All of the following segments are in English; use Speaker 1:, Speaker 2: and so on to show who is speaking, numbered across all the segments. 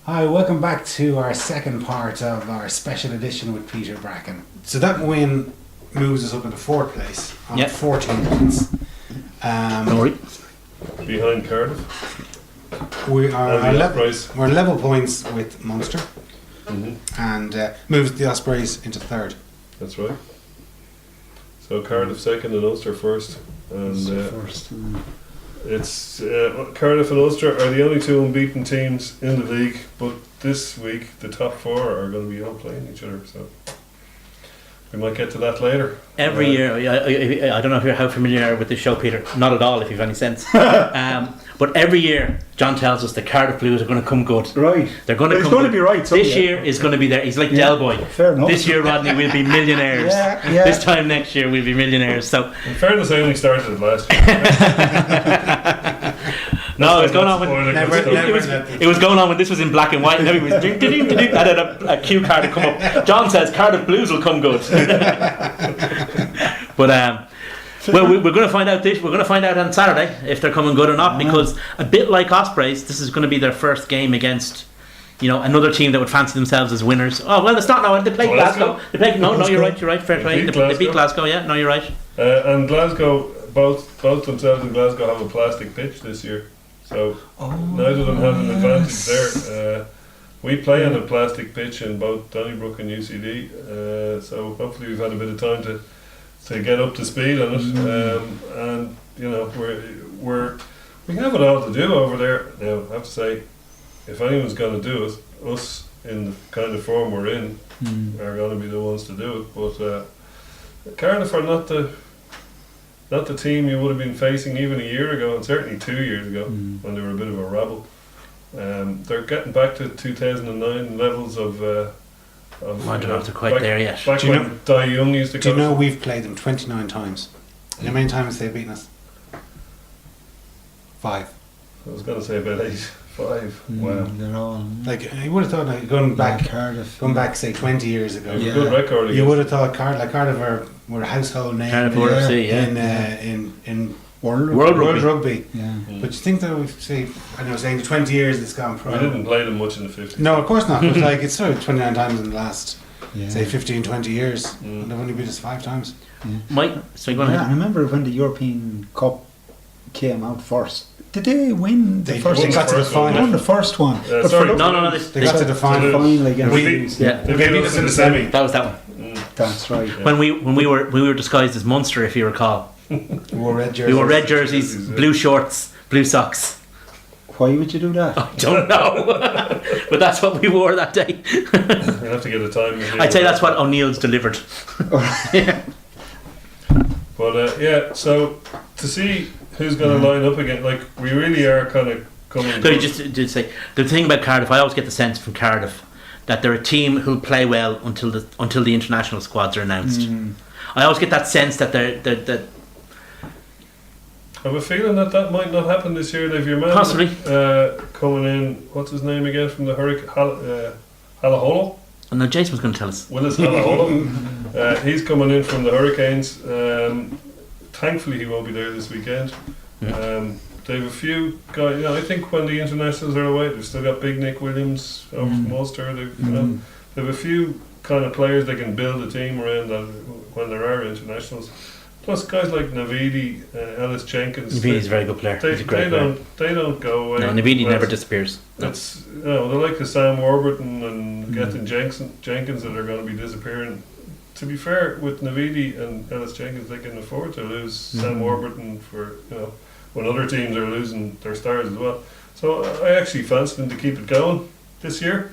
Speaker 1: Hi, welcome back to our second part of our special edition with Peter Bracken. So that win moves us up into fourth place on 14 points.
Speaker 2: No worry.
Speaker 3: Behind Cardiff.
Speaker 1: We are we're level points with Munster,
Speaker 3: Mm-hmm.
Speaker 1: and moves the Ospreys into third.
Speaker 3: That's right. So Cardiff second and Ulster first. And it's Cardiff and Ulster are the only two unbeaten teams in the league, but this week the top four are going to be all playing each other, so we might get to that later.
Speaker 2: Every year, I don't know if you're how familiar you are with this show, Peter. Not at all, if you've any sense. But every year, John tells us the Cardiff Blues are going to come good.
Speaker 4: Right.
Speaker 2: They're going to come.
Speaker 4: It's going to be right.
Speaker 2: This year is going to be there. He's like Del Boy.
Speaker 4: Fair enough.
Speaker 2: This year, Rodney, we'll be millionaires.
Speaker 4: Yeah.
Speaker 2: This time next year, we'll be millionaires. So,
Speaker 3: In fairness, I only started it last year.
Speaker 2: no, it was going on when it was going on when this was in black and white, and everybody was I had a cue card to come up. John says Cardiff Blues will come good. But well, we're going to find out this. We're going to find out on Saturday if they're coming good or not, because a bit like Ospreys, this is going to be their first game against, another team that would fancy themselves as winners. Oh well, it's not now. They play Glasgow. They play you're right. Fair play. They beat Glasgow. Yeah, no, you're right.
Speaker 3: And Glasgow, both themselves and Glasgow have a plastic pitch this year, so neither of them have an advantage there. We play on a plastic pitch in both Donnybrook and UCD, so hopefully we've had a bit of time to get up to speed on it, and we have it all to do over there. Now I have to say, if anyone's going to do it, us in the kind of form we're in are going to be the ones to do it. But Cardiff are not the team you would have been facing even a year ago, and certainly 2 years ago when they were a bit of a rabble. They're getting back to 2009 levels of.
Speaker 2: I don't know if they're quite there yet.
Speaker 3: Back when Di Young used to
Speaker 1: Do you
Speaker 3: coach.
Speaker 1: know we've played them 29 times? And how many times they've beaten us? 5.
Speaker 3: I was going to say about 8, 5. Wow.
Speaker 4: They're all
Speaker 1: Like, you would have thought, going back
Speaker 4: Cardiff.
Speaker 1: say 20 years ago.
Speaker 3: They have a good record.
Speaker 1: You would have thought Cardiff were a household name
Speaker 2: Cardiff UFC,
Speaker 1: in
Speaker 2: World
Speaker 1: Rugby.
Speaker 4: Yeah.
Speaker 1: But you think that we've say, I know, saying 20 years it's gone pro.
Speaker 3: We didn't play them much in the 50s.
Speaker 1: No, of course not. But like, it's sort of 29 times in the last,
Speaker 4: Yeah.
Speaker 1: say, 15, 20 years. And they've only beat us 5 times.
Speaker 2: Mike, so you go
Speaker 4: Yeah, I
Speaker 2: ahead.
Speaker 4: remember when the European Cup came out first. Did they win the first
Speaker 1: They
Speaker 4: one?
Speaker 1: got to the
Speaker 3: First one,
Speaker 4: They
Speaker 1: final.
Speaker 4: won the first one. But
Speaker 3: sorry.
Speaker 4: for
Speaker 2: No.
Speaker 1: They got to the final.
Speaker 4: final against
Speaker 3: They beat us in the semi.
Speaker 2: That was that one.
Speaker 4: That's right.
Speaker 2: When we were disguised as Munster, if you recall.
Speaker 1: We wore red jerseys.
Speaker 2: We wore red jerseys, blue shorts, blue socks.
Speaker 4: Why would you do that?
Speaker 2: I don't know, but that's what we wore that day.
Speaker 3: We'll have to get a time machine.
Speaker 2: I'd say that's what O'Neill's delivered.
Speaker 3: But so to see who's going to line up again, like we really are kind of coming.
Speaker 2: So just say the thing about Cardiff, I always get the sense from Cardiff that they're a team who'll play well until the international squads are announced. I always get that sense that they're
Speaker 3: I have a feeling that might not happen this year. They've your man
Speaker 2: Possibly.
Speaker 3: coming in. What's his name again from the Hurricane? Halaholo?
Speaker 2: no, Jason was going to tell us.
Speaker 3: Willis Halaholo. He's coming in from the Hurricanes. Thankfully, he won't be there this weekend. They have a few guys. I think when the internationals are away, they've still got Big Nick Williams over from Ulster. They have a few kind of players they can build a team around when there are internationals. Plus, guys like Navidi, Ellis Jenkins.
Speaker 2: Navidi's a very good player. He's a great player.
Speaker 3: They don't go away.
Speaker 2: No, Navidi never disappears.
Speaker 3: It's they're like the Sam Warburton and Gethin Jenkins that are going to be disappearing. To be fair, with Navidi and Ellis Jenkins, they can afford to lose Sam Warburton for when other teams are losing their stars as well. So I actually fancy them to keep it going this year.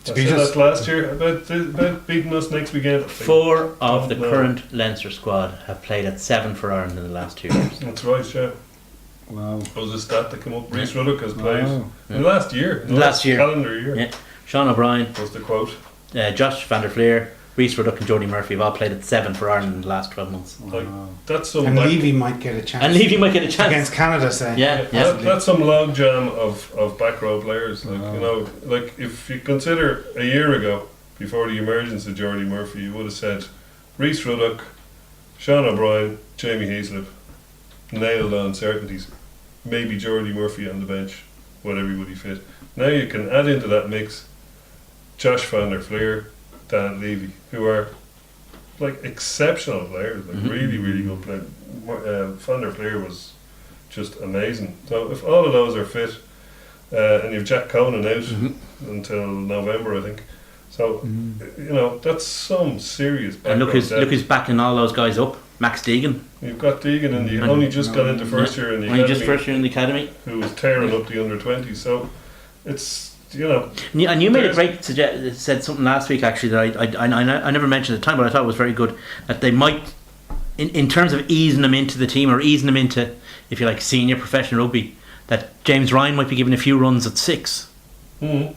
Speaker 3: I said that last year about beating us next weekend.
Speaker 2: 4 of the current Leinster squad have played at 7 for Ireland in the last 2 years.
Speaker 3: That's right, yeah.
Speaker 4: Wow.
Speaker 3: That was a stat that came up. Rhys Ruddock has played
Speaker 4: Wow.
Speaker 3: in the last year.
Speaker 2: Last year.
Speaker 3: Calendar year.
Speaker 2: Yeah. Sean O'Brien,
Speaker 3: Was the quote.
Speaker 2: Josh van der Fleer, Rhys Ruddock and Jody Murphy have all played at 7 for Ireland in the last 12 months.
Speaker 3: Like, that's some
Speaker 1: And
Speaker 3: like,
Speaker 1: Levy might get a chance.
Speaker 2: And Levy might get a chance.
Speaker 1: Against Canada, say.
Speaker 2: Yeah.
Speaker 3: that's some log jam of back row players. Like like if you consider a year ago, before the emergence of Jordy Murphy, you would have said Rhys Ruddock, Sean O'Brien, Jamie Heaslip, nailed on certainties. Maybe Jordy Murphy on the bench, when everybody fit. Now you can add into that mix Josh van der Fleer, Dan Levy, who are like exceptional players, like really, really good players. Van der Fleer was just amazing. So if all of those are fit, and you've Jack Conan out until November, I think. So you know that's some serious.
Speaker 2: And look who's backing all those guys up. Max Deegan.
Speaker 3: You've got Deegan, and you only just got into first year in the
Speaker 2: only
Speaker 3: academy.
Speaker 2: just first year in the academy.
Speaker 3: Who was tearing up the under-20s. So it's, you know.
Speaker 2: And you made a great said something last week actually that I never mentioned at the time, but I thought it was very good, that they might, in terms of easing them into the team, or easing them into, if you like, senior professional rugby, that James Ryan might be given a few runs at 6.
Speaker 3: Mm.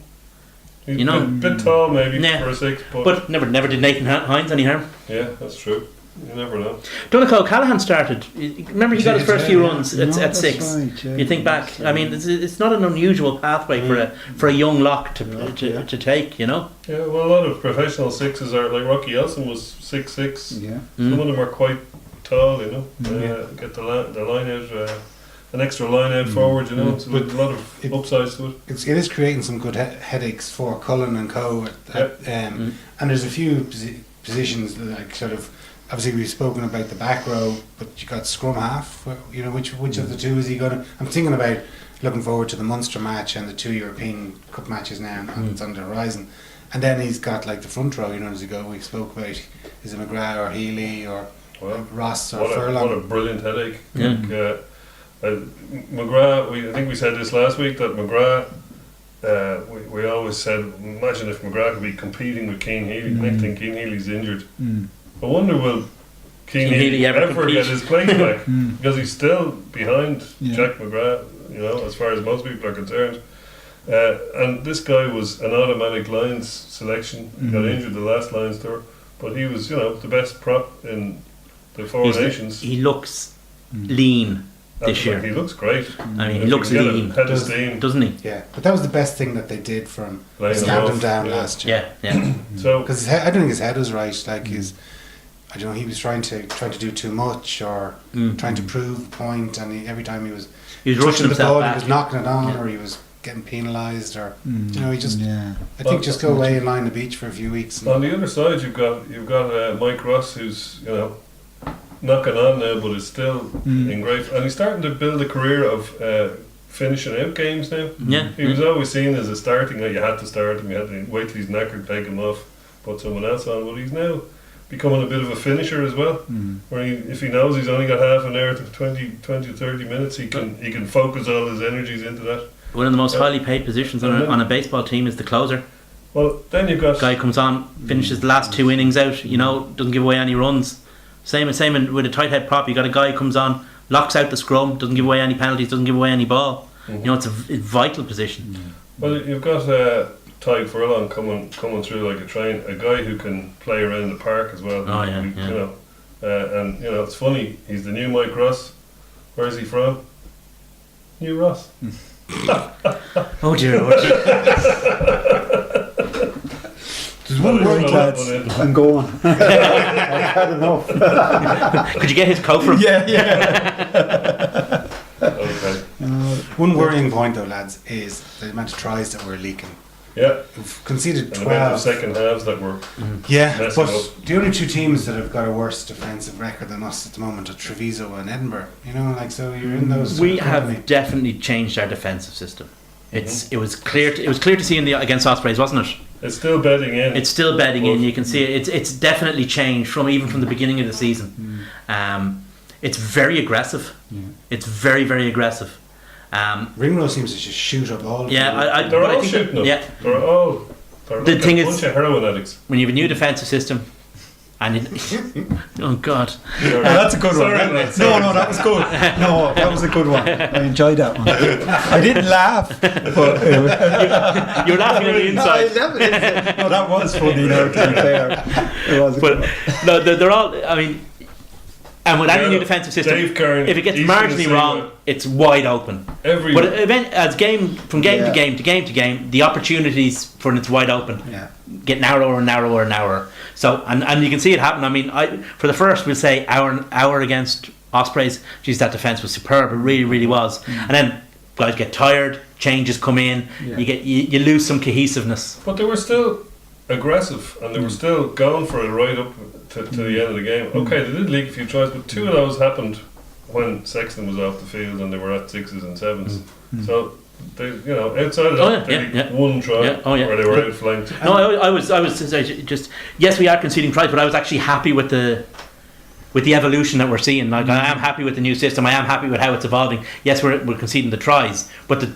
Speaker 3: He's
Speaker 2: You know,
Speaker 3: a bit tall maybe
Speaker 2: Yeah.
Speaker 3: for a 6,
Speaker 2: but never did Nathan Hines any harm.
Speaker 3: yeah, that's true. You never know.
Speaker 2: Donegal O'Callaghan started. Remember, he got his first few runs at
Speaker 4: that's
Speaker 2: 6.
Speaker 4: right, yeah.
Speaker 2: You think back. I mean, it's not an unusual pathway for a young lock to take. You know.
Speaker 3: Yeah, well, a lot of professional 6s are like Rocky Elson was 6'6".
Speaker 4: Yeah.
Speaker 3: Some of them are quite tall, you know. Get the line out, an extra line out forward, you know. So
Speaker 1: But
Speaker 3: there's a lot of upsides to it.
Speaker 1: It is creating some good headaches for Cullen and Co. And there's a few positions that like sort of. Obviously, we've spoken about the back row, but you got scrum half. You know, which of the two is he going to? I'm thinking about looking forward to the Munster match and the 2 European Cup matches now, and it's on the horizon. And then he's got like the front row. You know, as we go, we spoke about is it McGrath or Healy or Ross or Furlong?
Speaker 3: What a brilliant headache.
Speaker 2: Yeah.
Speaker 3: Like, McGrath, I think we said this last week that McGrath. We always said, imagine if McGrath could be competing with Keane Healy. Next thing Keane Healy's injured. I wonder will Keane Healy ever
Speaker 2: compete?
Speaker 3: get his place back, because he's still behind Jack McGrath, you know, as far as most people are concerned. And this guy was an automatic Lions selection. He got injured the last Lions tour, but he was, you know, the best prop in the Four Nations.
Speaker 2: He looks lean this year.
Speaker 3: He looks great.
Speaker 2: I mean, he looks lean, doesn't he?
Speaker 1: Yeah, but that was the best thing that they did from
Speaker 3: Laying him
Speaker 1: stand him
Speaker 3: off,
Speaker 1: down
Speaker 3: yeah.
Speaker 1: last year.
Speaker 2: Yeah.
Speaker 3: So
Speaker 1: Because I don't think his head was right. Like I don't know, he was trying to do too much or trying to prove a point, and every time he was
Speaker 2: rushing
Speaker 1: touching the
Speaker 2: himself
Speaker 1: ball,
Speaker 2: back.
Speaker 1: he was knocking it on, or he was getting penalised, or you know, he just.
Speaker 4: Yeah.
Speaker 1: I think just go away and lie on the beach for a few weeks. And
Speaker 3: on the other side, you've got Mike Ross, who's, you know, knocking on now, but is still in great, and he's starting to build a career of finishing out games now.
Speaker 2: Yeah.
Speaker 3: He was always seen as a starting guy. You had to start him. You had to wait till he's knackered, take him off, put someone else on. But he's now becoming a bit of a finisher as well. Where if he knows he's only got half an hour to 20 to 30 minutes, he can focus all his energies into that.
Speaker 2: One of the most highly paid positions on a baseball team is the closer.
Speaker 3: Well, then you've got
Speaker 2: Guy comes on, finishes the last 2 innings out. You know, doesn't give away any runs. Same with a tight head prop. You got a guy who comes on, locks out the scrum, doesn't give away any penalties, doesn't give away any ball. You know, it's a vital position.
Speaker 3: Well, you've got Ty Furlong coming through like a train, a guy who can play around the park as well.
Speaker 2: Oh, yeah,
Speaker 3: You
Speaker 2: yeah.
Speaker 3: know, and you know, it's funny. He's the new Mike Ross. Where's he from? New Ross.
Speaker 2: Oh dear.
Speaker 1: there's one
Speaker 3: Well,
Speaker 1: word,
Speaker 3: it's
Speaker 1: lads.
Speaker 3: not one in.
Speaker 4: I'm going. I've had enough.
Speaker 2: Could you get his coat from?
Speaker 4: Yeah.
Speaker 3: Okay.
Speaker 1: One worrying point though, lads, is the amount of tries that we're leaking.
Speaker 3: Yeah.
Speaker 1: We've conceded
Speaker 3: And the amount of
Speaker 1: 12.
Speaker 3: second halves that were
Speaker 1: Yeah,
Speaker 3: messing
Speaker 1: but
Speaker 3: up.
Speaker 1: the only two teams that have got a worse defensive record than us at the moment are Treviso and Edinburgh. You know, like, so you're in those.
Speaker 2: We
Speaker 1: sort of company.
Speaker 2: have definitely changed our defensive system. It was clear to see against Ospreys, wasn't it?
Speaker 3: It's still bedding in.
Speaker 2: It's still bedding in. You can see it. It's definitely changed from the beginning of the season. It's very aggressive. It's very, very aggressive.
Speaker 1: Ringrow seems to just shoot up all.
Speaker 2: Yeah,
Speaker 3: they're
Speaker 2: but I
Speaker 3: all
Speaker 2: think
Speaker 3: shooting up.
Speaker 2: yeah.
Speaker 3: They're
Speaker 2: The
Speaker 3: like
Speaker 2: thing
Speaker 3: a
Speaker 2: is-
Speaker 3: bunch of heroin addicts.
Speaker 2: When you have a new defensive system, and oh god,
Speaker 4: That's a good
Speaker 3: Sorry,
Speaker 4: one.
Speaker 3: mate,
Speaker 4: No, that was good. No, that was a good one. I enjoyed that one. I didn't laugh, but
Speaker 2: you're laughing on the inside.
Speaker 4: No, that was funny. Now, to be fair, it was. A good one.
Speaker 2: But no, they're all. I mean, and with any
Speaker 3: Yeah,
Speaker 2: new defensive system,
Speaker 3: Dave Kern,
Speaker 2: if it gets
Speaker 3: he's gonna
Speaker 2: marginally
Speaker 3: say
Speaker 2: wrong,
Speaker 3: that
Speaker 2: it's wide open.
Speaker 3: every
Speaker 2: But as from game
Speaker 4: Yeah.
Speaker 2: to game to game to game, the opportunities for it's wide open
Speaker 4: Yeah.
Speaker 2: get narrower and narrower and narrower. So and you can see it happen. I mean, for the first, we'll say hour against Ospreys. Geez, that defense was superb. It really, really was. And then guys get tired. changes come in, you lose some cohesiveness.
Speaker 3: But they were still aggressive, and they were still going for it right up to the end of the game. Okay, they did leak a few tries, but 2 of those happened when Sexton was off the field and they were at 6s and 7s. So they, outside of that, they leaked one try where they were outflanked.
Speaker 2: No, I was just yes, we are conceding tries, but I was actually happy with the evolution that we're seeing. Like, I am happy with the new system. I am happy with how it's evolving. Yes, we're conceding the tries, but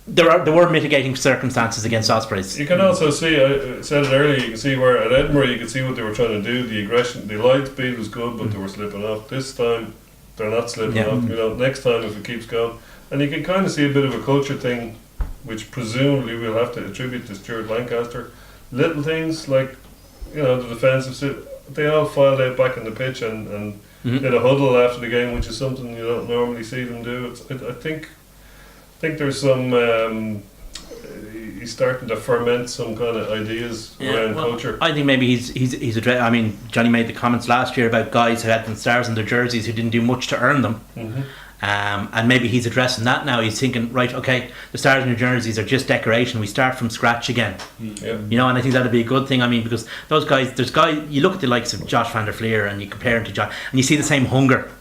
Speaker 2: there were mitigating circumstances against Ospreys.
Speaker 3: You can also see, I said it earlier, you can see where at Edinburgh you could see what they were trying to do. The aggression, the line speed was good, but they were slipping off. This time they're not slipping off. Next time if it keeps going, and you can kind of see a bit of a culture thing, which presumably we'll have to attribute to Stuart Lancaster. Little things like, the defensive, they all filed out back in the pitch and did a huddle after the game, which is something you don't normally see them do. I think there's some. He's starting to ferment some kind of ideas around culture.
Speaker 2: I think maybe he's addressed. I mean, Johnny made the comments last year about guys who had been stars in their jerseys who didn't do much to earn them. And maybe he's addressing that now. He's thinking, right, okay, the stars in your jerseys are just decoration. We start from scratch again. And I think that'd be a good thing. I mean, because those guys, you look at the likes of Josh van der Fleer and you compare him to Josh, and you see the same hunger.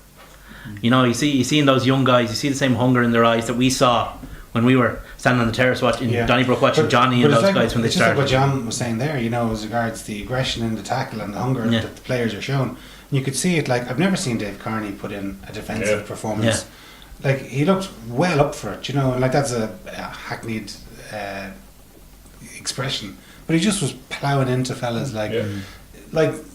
Speaker 2: You see in those young guys, you see the same hunger in their eyes that we saw when we were standing on the terrace watching Donnybrook, watching Johnny and those guys when they started.
Speaker 1: It's just like what John was saying there, as regards the aggression and the tackle and the hunger that the players are shown. And you could see it. Like, I've never seen Dave Carney put in a defensive performance. Like, he looked well up for it, and like that's a hackneyed expression, but he just was ploughing into fellas like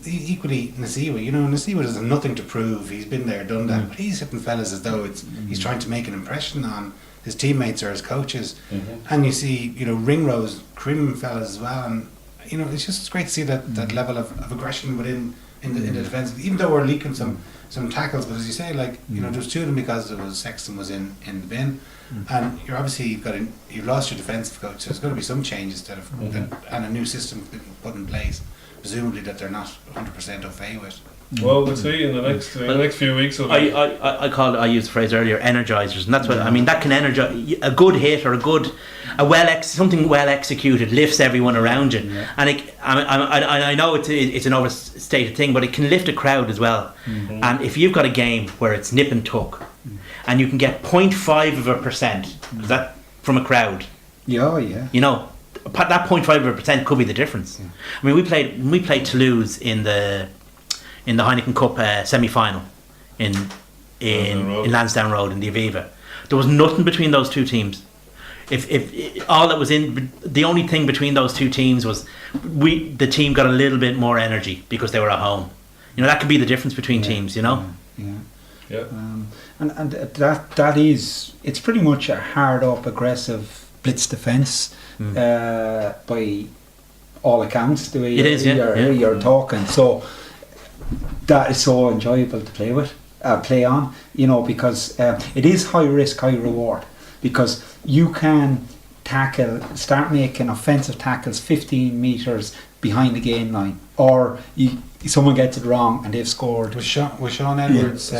Speaker 1: equally Nasiwa. Nasiwa has nothing to prove. He's been there, done that, but he's hitting fellas as though he's trying to make an impression on his teammates or his coaches. And you see, Ringrose creaming fellas as well, and it's great to see that level of aggression within in the defence, even though we're leaking some tackles. But as you say, there's 2 of them because Sexton was in the bin, and you're obviously you've lost your defensive coach, so there's going to be some changes and a new system being put in place, presumably that they're not 100% au fait with.
Speaker 3: Well, we'll see in the next few weeks.
Speaker 2: I used the phrase earlier, energizers, and that's what I mean. That can energize a good hit or something well executed lifts everyone around you, and I know it's an overstated thing, but it can lift a crowd as well. And if you've got a game where it's nip and tuck, and you can get 0.5%, that from a crowd, that 0.5% could be the difference. I mean, we played Toulouse in the Heineken Cup semi-final in Lansdowne Road in the Aviva. There was nothing between those two teams. If all that was the only thing between those two teams was the team got a little bit more energy because they were at home. That could be the difference between teams.
Speaker 4: And that is, it's pretty much a hard up aggressive blitz defence by all accounts. The way you're talking, so that is so enjoyable to play on, because it is high risk, high reward, because you can start making offensive tackles 15 metres behind the game line, or someone gets it wrong and they've scored.
Speaker 1: Was Sean Edwards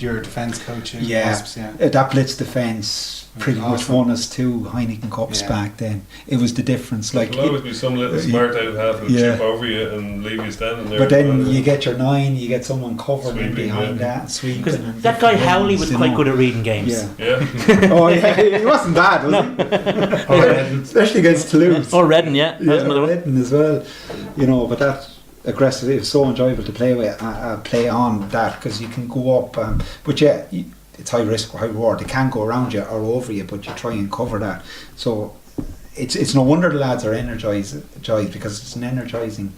Speaker 1: your defence coach?
Speaker 4: That blitz defence pretty much won us 2 Heineken Cups back then. It was the difference.
Speaker 3: There'll always be some little smart out half who'll chip over you and leave you standing there.
Speaker 4: But then you get your 9, you get someone covered in behind that, sweeping.
Speaker 2: Because that guy Howley was quite good at reading games.
Speaker 4: He wasn't bad, was he? Especially against Toulouse.
Speaker 2: Or Redden, Redden
Speaker 4: as well. But that aggressive, it's so enjoyable to play on that, because you can go up. But it's high risk, high reward. They can go around you or over you, but you try and cover that. So it's no wonder the lads are energised, because it's an energising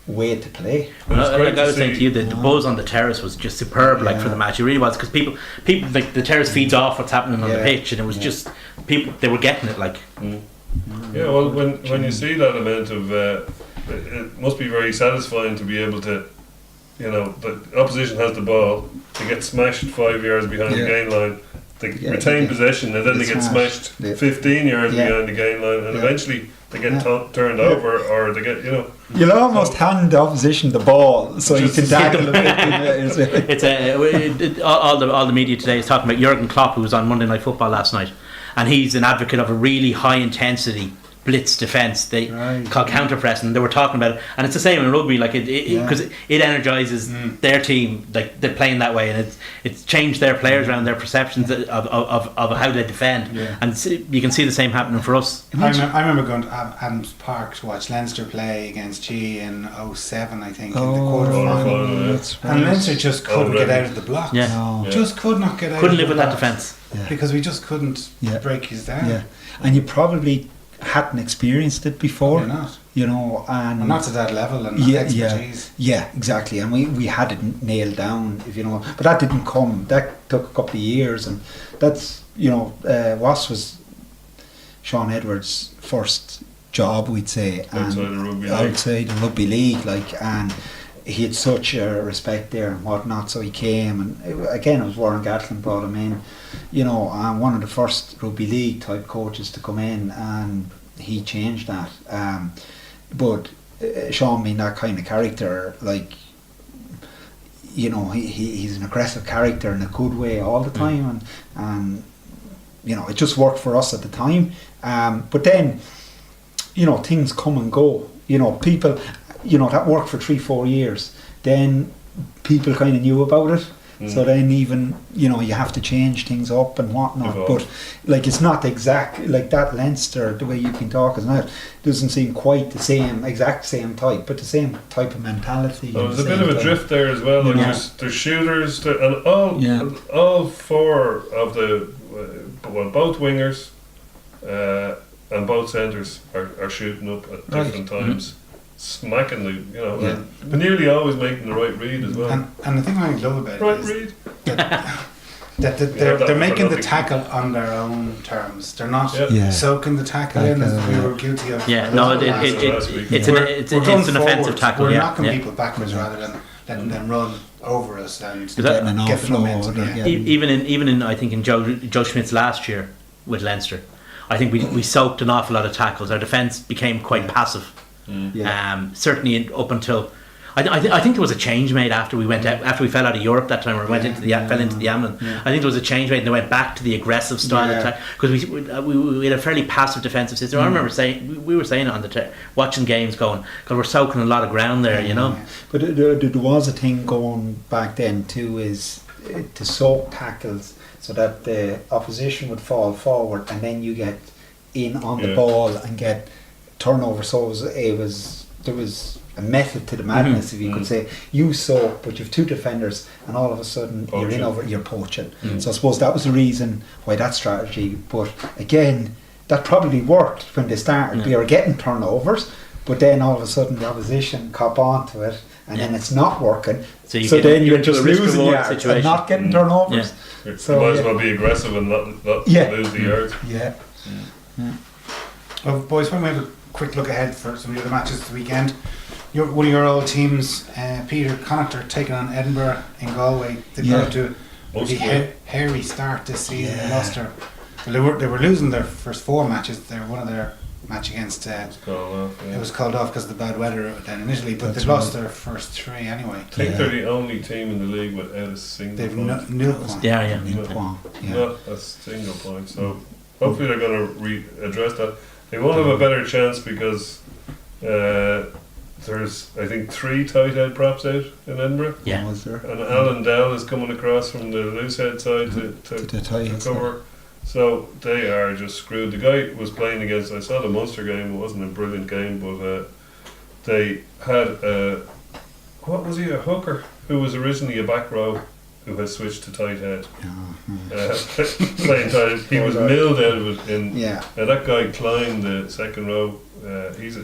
Speaker 4: way to play.
Speaker 2: I was saying to you that the buzz on the terrace was just superb, for the match. It really was, because people like the terrace feeds off what's happening on the pitch, and it was just people, they were getting it
Speaker 3: Yeah, well, when you see that amount of it must be very satisfying to be able to, the opposition has the ball, they get smashed 5 yards behind the gain line, they retain possession, and then they get smashed 15 yards behind the gain line, and eventually they get turned over, or they get,
Speaker 4: You'll almost hand the opposition the ball so you can tackle
Speaker 2: it. It's all the media today is talking about Jurgen Klopp, who was on Monday Night Football last night, and he's an advocate of a really high intensity blitz defence. They call counter pressing. They were talking about it, and it's the same in rugby. Like because it energizes their team. Like they're playing that way, and it's changed their players around their perceptions of how they defend. And you can see the same happening for us.
Speaker 1: I remember going to Adams Park to watch Leinster play against G in 07, I think, in the quarter-final. And Leinster just couldn't get out of the blocks. Just could not get out.
Speaker 2: Couldn't live with that defence
Speaker 1: because we just couldn't break his down.
Speaker 4: And you probably hadn't experienced it before.
Speaker 1: You're not.
Speaker 4: You know, and
Speaker 1: not to that level and expertise.
Speaker 4: Yeah, exactly. And we had it nailed down, if you know. But that didn't come. That took a couple of years, and that's, you know, Wasps was Sean Edwards' first job, we'd say, outside the rugby league, like, and he had such a respect there and whatnot. So he came, and it was Warren Gatlin brought him in, you know, and one of the first rugby league type coaches to come in, and he changed that. But Sean being that kind of character, like, you know, he's an aggressive character in a good way all the time, and you know, it just worked for us at the time. But then, you know, things come and go. You know, people, you know, that worked for 3-4 years. Then people kind of knew about it. So then even, you know, you have to change things up and whatnot. But like, it's not exact like that Leinster, the way you've been talking now, doesn't seem quite the exact same type, but the same type of mentality.
Speaker 3: There's a bit of a drift there as well. Like there's shooters, and all four of the both wingers and both centres are shooting up at different times. Smacking the, you know, but nearly always making the right read as well.
Speaker 1: And the thing I love about it is that they're making the tackle on their own terms. They're not soaking the tackle in as we were guilty of.
Speaker 2: It's an offensive tackle.
Speaker 1: We're knocking people backwards rather than letting them run over us and
Speaker 4: getting an
Speaker 1: get the momentum.
Speaker 2: Even in I think in Joe Schmidt's last year with Leinster, I think we soaked an awful lot of tackles. Our defence became quite passive. Certainly up until I think there was a change made after we went out, after we fell out of Europe that time, or fell into the Amlin. I think there was a change made and they went back to the aggressive style attack, because we had a fairly passive defensive system. I remember saying we were saying it on the watching games, going, because we're soaking a lot of ground there, you know.
Speaker 4: But there was a thing going back then too, is to soak tackles so that the opposition would fall forward and then you get in on the ball and get turnover. So there was a method to the madness, if you could say. You soak, but you've two defenders, and all of a sudden you're poaching. So I suppose that was the reason why that strategy. But again, that probably worked when they started. We were getting turnovers, but then all of a sudden the opposition cop onto it, and then it's not working. So then you're just losing yards and not getting turnovers.
Speaker 3: So you might as well be aggressive and not lose the yards.
Speaker 1: Well, boys, when we have a quick look ahead for some of the other matches this weekend, one of your old teams, Peter Connacht, are taking on Edinburgh in Galway. They got to a hairy start this season. They lost they were losing their first 4 matches. One of their match against it was called off because of the bad weather then in Italy, but they've lost their first 3 anyway.
Speaker 3: I think they're the only team in the league without a single point. Not a single point. So hopefully they're going to address that. They won't have a better chance because there's, I think, 3 tight head props out in Edinburgh. And Alan Dell is coming across from the loose head side to cover. So they are just screwed. The guy was playing against, I saw the Munster game, it wasn't a brilliant game, but they had a hooker who was originally a back row who had switched to tight head. Playing tight head. He was milled out of it that guy climbed the second row. He's a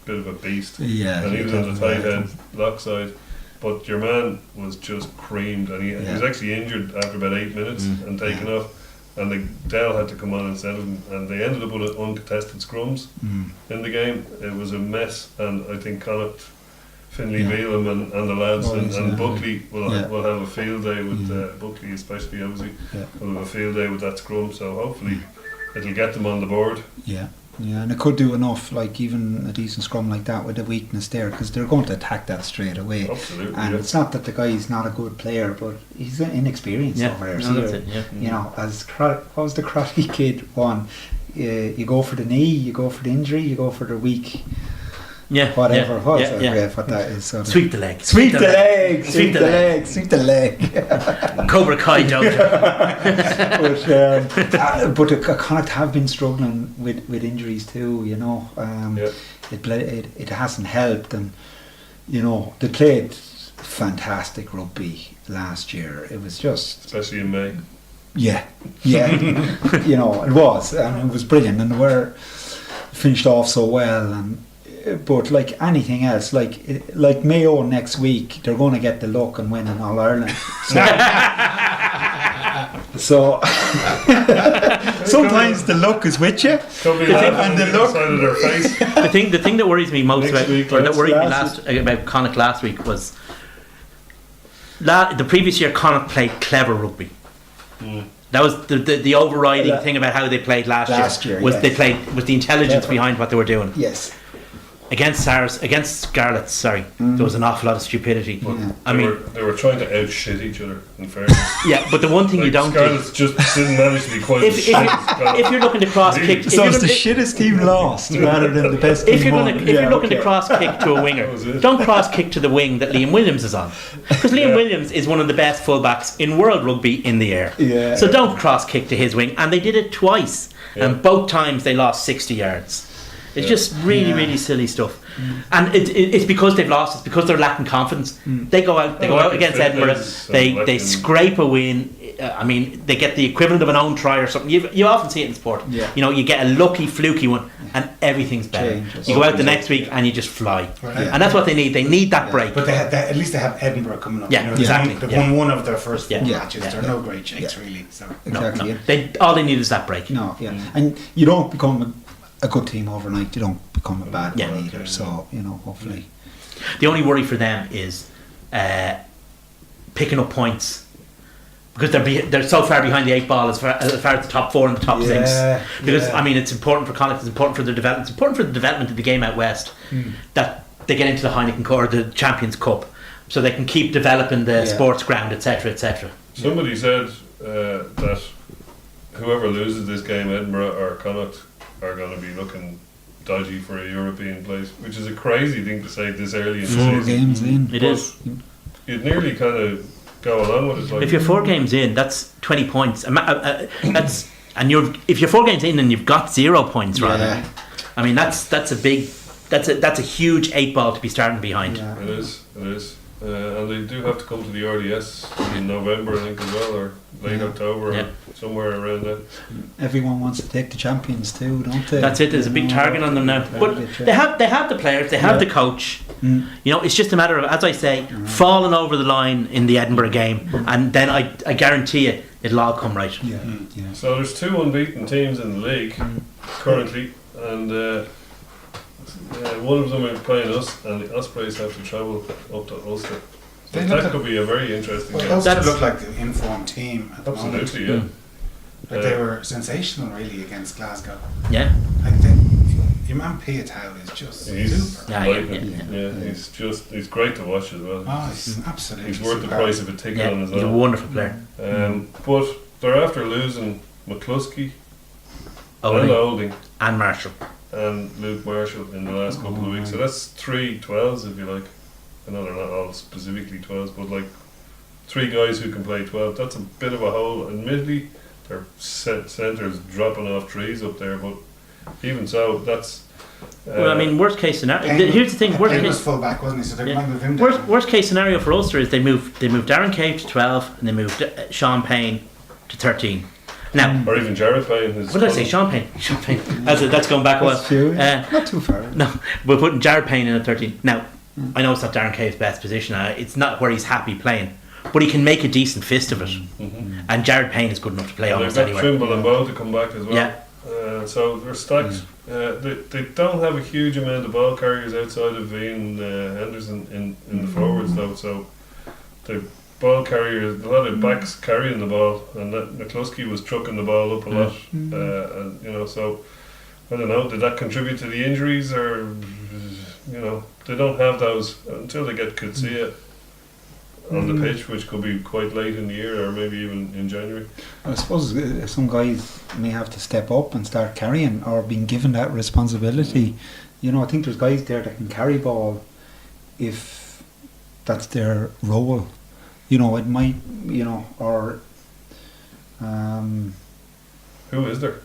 Speaker 3: bit of a beast. And he was on the tight head lock side. But your man was just creamed, and he was actually injured after about 8 minutes and taken off. And the Dell had to come on instead of him, and they ended up with uncontested scrums in the game. It was a mess, and I think Connacht, Finlay Bealham and the lads and Buckley will have a field day with Buckley, especially obviously will have a field day with that scrum. So hopefully it'll get them on the board.
Speaker 4: Yeah, and it could do enough, like even a decent scrum like that with the weakness there, because they're going to attack that straight away.
Speaker 3: Absolutely.
Speaker 4: And it's not that the guy's not a good player, but he's inexperienced over there. So
Speaker 2: that's it. Yeah.
Speaker 4: you know, what was the Karate Kid one? You go for the knee, you go for the injury, you go for the weak.
Speaker 2: Yeah,
Speaker 4: Whatever it was,
Speaker 2: yeah,
Speaker 4: I forget what that is. So
Speaker 2: Sweep the leg.
Speaker 4: Sweep the leg,
Speaker 2: Sweep the leg.
Speaker 4: sweep the leg.
Speaker 2: Cobra Kai dojo.
Speaker 4: But Connacht have been struggling with injuries too. You know, it hasn't helped, and you know they played fantastic rugby last year. It was just,
Speaker 3: especially in May.
Speaker 4: Yeah. You know, it was, and it was brilliant, and we're finished off so well. And but like anything else, like Mayo next week, they're going to get the luck and win in All Ireland. So sometimes the luck is with you,
Speaker 3: and the luck side of their face.
Speaker 2: The thing that worries me most
Speaker 3: Next week,
Speaker 2: that worried me about Connacht last week was the previous year Connacht played clever rugby. That was the overriding thing about how they played last year was they played was the intelligence behind what they were doing.
Speaker 4: Yes.
Speaker 2: Against Scarlets, there was an awful lot of stupidity. I mean,
Speaker 3: they were trying to outshit each other. In fairness,
Speaker 2: yeah, but the one thing you don't
Speaker 3: Scarlets just didn't manage to be quite.
Speaker 2: If you're looking to cross kick,
Speaker 4: so it's the shittest team lost rather than the best team won.
Speaker 2: If you're looking to cross kick to a winger, don't cross kick to the wing that Liam Williams is on, because Liam Williams is one of the best fullbacks in world rugby in the air.
Speaker 4: Yeah.
Speaker 2: So don't cross kick to his wing, and they did it twice, and both times they lost 60 yards. It's just really silly stuff, and it's because they've lost. It's because they're lacking confidence. They go out against Edinburgh. They scrape a win. I mean, they get the equivalent of an own try or something. You often see it in sport.
Speaker 4: Yeah.
Speaker 2: You know, you get a lucky, fluky one, and everything's better.
Speaker 4: Changes.
Speaker 2: You go out the next week and you just fly, and that's what they need. They need that break.
Speaker 1: But at least they have Edinburgh coming up.
Speaker 2: Yeah,
Speaker 1: you know,
Speaker 2: exactly.
Speaker 1: They've won one of their first four
Speaker 2: Yeah.
Speaker 1: matches.
Speaker 2: Yeah.
Speaker 1: They're no great shakes, really. So
Speaker 4: Exactly.
Speaker 2: No. All they need is that break.
Speaker 4: No, and you don't become a good team overnight. You don't become a bad one either. So you know, hopefully.
Speaker 2: The only worry for them is picking up points, because they're so far behind the 8 ball as far as the top 4 and the top 6. Because I mean, it's important for Connacht. It's important for their development. It's important for the development of the game out west that they get into the Heineken Cup or the Champions Cup, so they can keep developing the sports ground, etc., etc.
Speaker 3: Somebody said that whoever loses this game, Edinburgh or Connacht, are going to be looking dodgy for a European place, which is a crazy thing to say this early in the season.
Speaker 4: 4 games in.
Speaker 2: It is.
Speaker 3: You'd nearly kind of go along with it. Like,
Speaker 2: If you're 4 games in, that's 20 points. If you're 4 games in and you've got 0 points, rather. I mean, that's a huge 8 ball to be starting behind.
Speaker 4: Yeah.
Speaker 3: It is. And they do have to come to the RDS in November, I think, as well, or late October, or somewhere around that.
Speaker 4: Everyone wants to take the champions too, don't they?
Speaker 2: That's it. There's a big target on them now. But they have the players. They have the coach. You know, it's just a matter of, as I say, falling over the line in the Edinburgh game, and then I guarantee you it'll all come right.
Speaker 4: Yeah.
Speaker 3: So there's 2 unbeaten teams in the league currently, and one of them is playing us, and the Ospreys have to travel up to Ulster. So that could be a very interesting game.
Speaker 1: Ulster look like the informed team at the moment.
Speaker 3: Absolutely, yeah.
Speaker 1: Like they were sensational, really, against Glasgow.
Speaker 2: Yeah.
Speaker 1: Like your man Piatow is just super.
Speaker 3: He's great to watch as well.
Speaker 1: Oh, he's absolutely.
Speaker 3: He's worth the price of a ticket on as well.
Speaker 2: He's a wonderful player.
Speaker 3: But they're after losing McCluskey,
Speaker 2: Olding.
Speaker 3: Olding,
Speaker 2: And Marshall.
Speaker 3: and Luke Marshall in the last couple of weeks. So that's 3 12s, if you like. I know they're not all specifically 12s, but like 3 guys who can play 12. That's a bit of a hole. Admittedly, their centres dropping off trees up there, but even so, that's.
Speaker 2: Well, I mean, worst case scenario.
Speaker 1: Payne,
Speaker 2: Here's the thing.
Speaker 1: Payne was full back, wasn't he? So they might move him down.
Speaker 2: Worst case scenario for Ulster is they move Darren Cave to 12 and they move Sean Payne to 13. Now,
Speaker 3: or even Jared Payne.
Speaker 2: What did I say? Sean Payne. That's going back a while.
Speaker 4: That's true. Not too far.
Speaker 2: No, we're putting Jared Payne in at 13. Now, I know it's not Darren Cave's best position. It's not where he's happy playing, but he can make a decent fist of it. And Jared Payne is good enough to play almost anywhere.
Speaker 3: Trimble and Bow to come back as well.
Speaker 2: Yeah.
Speaker 3: So they're stacked. They don't have a huge amount of ball carriers outside of Ian Henderson in the forwards though. So the ball carriers, a lot of backs carrying the ball, and that McCluskey was trucking the ball up a lot, and you know, so I don't know, did that contribute to the injuries, or they don't have those until they get Kutsia on the pitch, which could be quite late in the year or maybe even in January.
Speaker 4: I suppose some guys may have to step up and start carrying, or being given that responsibility. I think there's guys there that can carry ball if that's their role. It might, or
Speaker 3: who is there?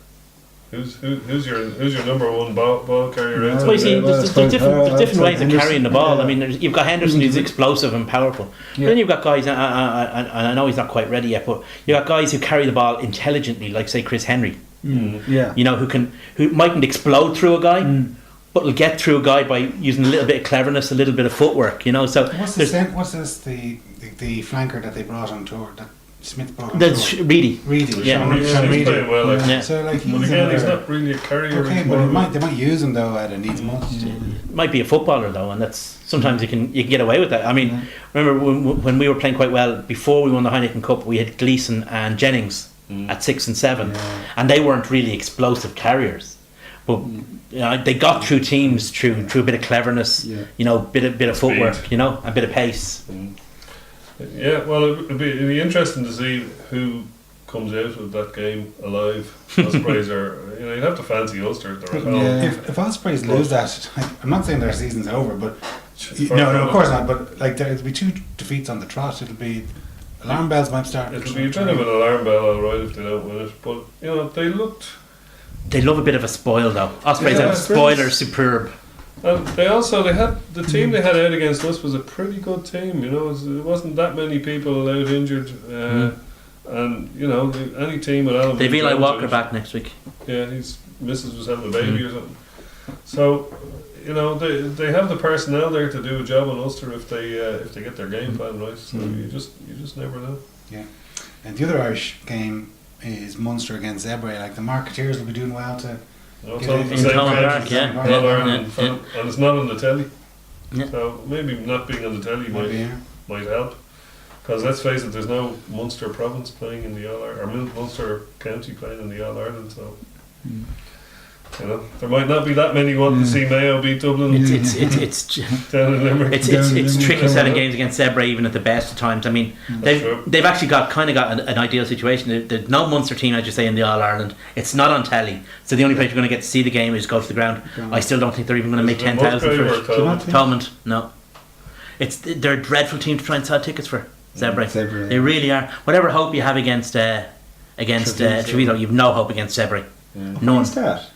Speaker 3: Who's your number one ball carrier?
Speaker 4: Yeah.
Speaker 2: Well, you see, there's different ways of
Speaker 4: Henderson,
Speaker 2: carrying the ball.
Speaker 4: yeah.
Speaker 2: I mean, you've got Henderson who's explosive and powerful.
Speaker 4: Yeah.
Speaker 2: Then you've got guys, and I know he's not quite ready yet, but you've got guys who carry the ball intelligently, like say Chris Henry.
Speaker 4: Yeah.
Speaker 2: Who mightn't explode through a guy, but will get through a guy by using a little bit of cleverness, a little bit of footwork. So
Speaker 1: what's the flanker that they brought on tour? That Smith brought on
Speaker 2: there's
Speaker 1: tour?
Speaker 2: Reedy.
Speaker 1: Reedy.
Speaker 2: Yeah.
Speaker 1: Sean
Speaker 3: He's
Speaker 1: Reedy.
Speaker 3: playing well. Actually.
Speaker 2: Yeah.
Speaker 1: So like,
Speaker 3: But again, he's not really a carrier.
Speaker 1: okay, but they might use him though at a needs must.
Speaker 2: Might be a footballer though, and that's sometimes you can get away with that. I mean, remember when we were playing quite well before we won the Heineken Cup, we had Gleeson and Jennings at 6 and 7, and they weren't really explosive carriers, but they got through teams through a bit of cleverness, bit of footwork, a bit of pace.
Speaker 3: Yeah, well, it'd be interesting to see who comes out of that game alive. Ospreys are, you'd have to fancy Ulster. They're at home.
Speaker 1: If Ospreys lose that, I'm not saying their season's over, but no, of course not. But like there'll be 2 defeats on the trot. It'll be alarm bells might start.
Speaker 3: It'll be a bit of an alarm bell, all right, if they don't win it. But they looked.
Speaker 2: They love a bit of a spoil though. Ospreys have a spoiler superb.
Speaker 3: And they had the team they had out against us was a pretty good team. It wasn't that many people out injured, and any team with Alan.
Speaker 2: They've Eli Walker back next week.
Speaker 3: Yeah, his missus was having a baby or something. So they have the personnel there to do a job on Ulster if they get their game plan right. So you just never know.
Speaker 1: Yeah, and the other Irish game is Munster against Zebre. Like the Marketeers will be doing well to.
Speaker 3: It's
Speaker 1: Yeah,
Speaker 3: on the
Speaker 1: in
Speaker 3: same
Speaker 2: Thomond
Speaker 3: page
Speaker 2: Park,
Speaker 3: as
Speaker 2: yeah.
Speaker 3: All Ireland,
Speaker 2: Yeah.
Speaker 3: and it's not on the telly.
Speaker 2: Yeah.
Speaker 3: So maybe not being on the telly might help. Because let's face it, there's no Munster province playing in the All Ireland, or Munster County playing in the All Ireland. So there might not be that many wanting to see Mayo beat Dublin.
Speaker 2: It's
Speaker 3: down in Limerick.
Speaker 2: it's tricky selling games against Zebre even at the best of times. I mean,
Speaker 3: true.
Speaker 2: they've actually got an ideal situation. There's no Munster team, as you say, in the All Ireland. It's not on telly, so the only place you're going to get to see the game is go to the ground. I still don't think they're even going to make 10,000 for it. Thomond, no. They're a dreadful team to try and sell tickets for. Zebre. They really are. Whatever hope you have against Treviso, you've no hope against Zebre. None.
Speaker 4: What's that?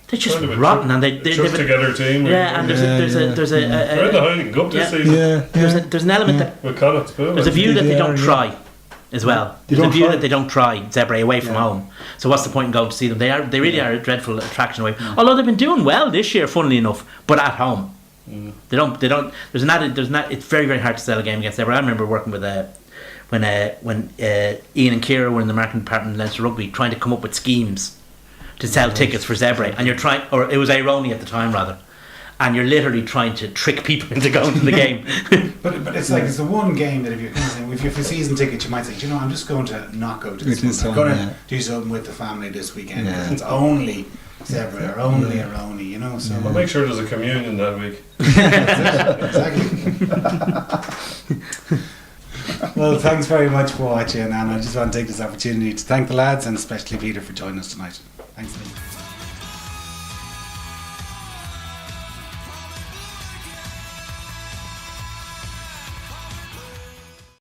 Speaker 2: They're just rotten, and they
Speaker 3: just together team.
Speaker 2: yeah, and there's
Speaker 3: they're in the Heineken Cup this season.
Speaker 2: there's an element that
Speaker 3: With Connacht,
Speaker 2: there's a view that they don't try as well. There's a view that they don't try Zebre away from home. So what's the point in going to see them? They really are a dreadful attraction away. Although they've been doing well this year, funnily enough, but at home. They don't. There's not. It's very, very hard to sell a game against Zebre. I remember working with when Ian and Ciara were in the marketing department in Leinster Rugby, trying to come up with schemes to sell tickets for Zebre, and you're trying, or it was Aironi at the time rather, and you're literally trying to trick people into going to the game.
Speaker 1: but it's like it's the one game that if you're if you're for season tickets, you might say, I'm just going to not go to this one. I'm going to do something with the family this weekend. Yeah. It's only Zebre or only Aironi, So
Speaker 3: Well, make sure there's a communion that week.
Speaker 1: Exactly. Well, thanks very much for watching, and I just want to take this opportunity to thank the lads and especially Peter for joining us tonight. Thanks.